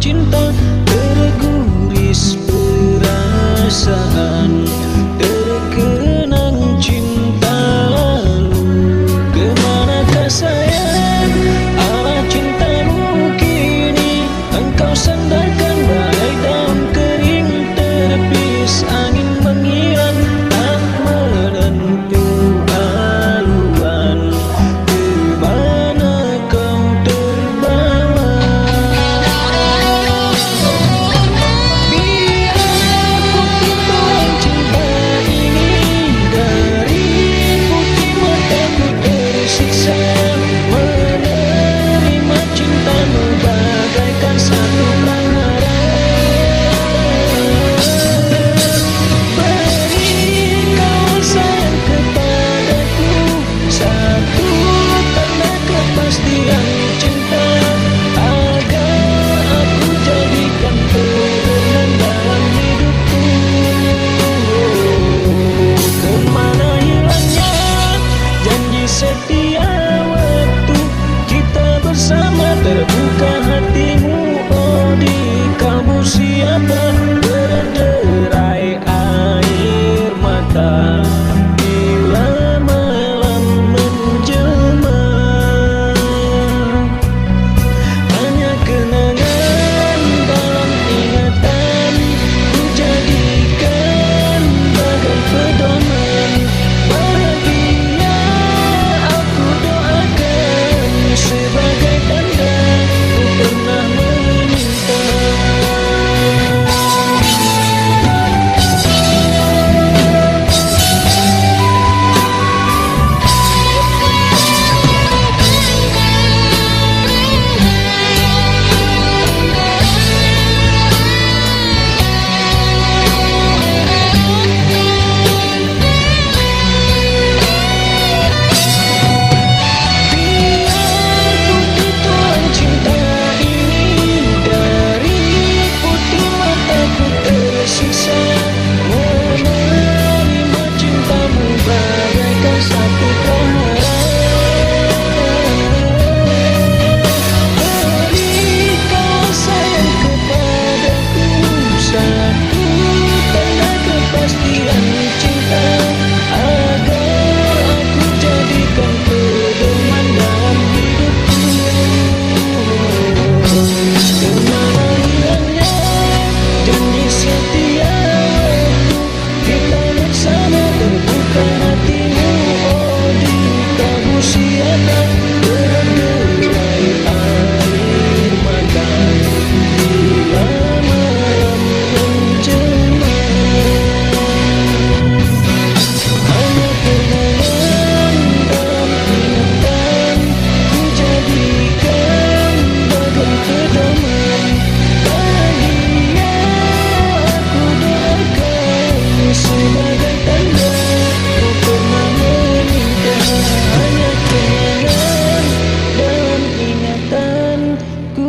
cinta, terguris perasaan, terkenang cinta lalu. Kemanakah sayang arah cintamu kini? Engkau sandarkan bagai daun kering terpis angin menghilang, tak menentu haluan. Kemana kau terbawa? Biar aku tuang cinta ini dari putih mataku tersiksa, menerima cintamu bagaikan satu pelanggaran. Beri kau sayang kepadaku, satu tanda kepastian cinta, agar aku jadikan pedoman dalam hidupku. Kemana hilangnya janji setia waktu kita bersama? Terbuka hatimu, oh di kalbu siapa berderai air mata bila malam menjelma. Hanya kenangan dalam ingatan ku jadikan bagai pedoman. Bahagia aku doakan sebagai tanda ku pernah meminta.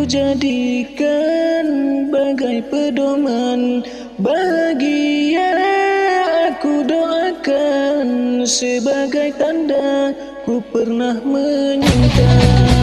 Jadikan bagai pedoman, bahagia aku doakan sebagai tanda ku pernah menyinta.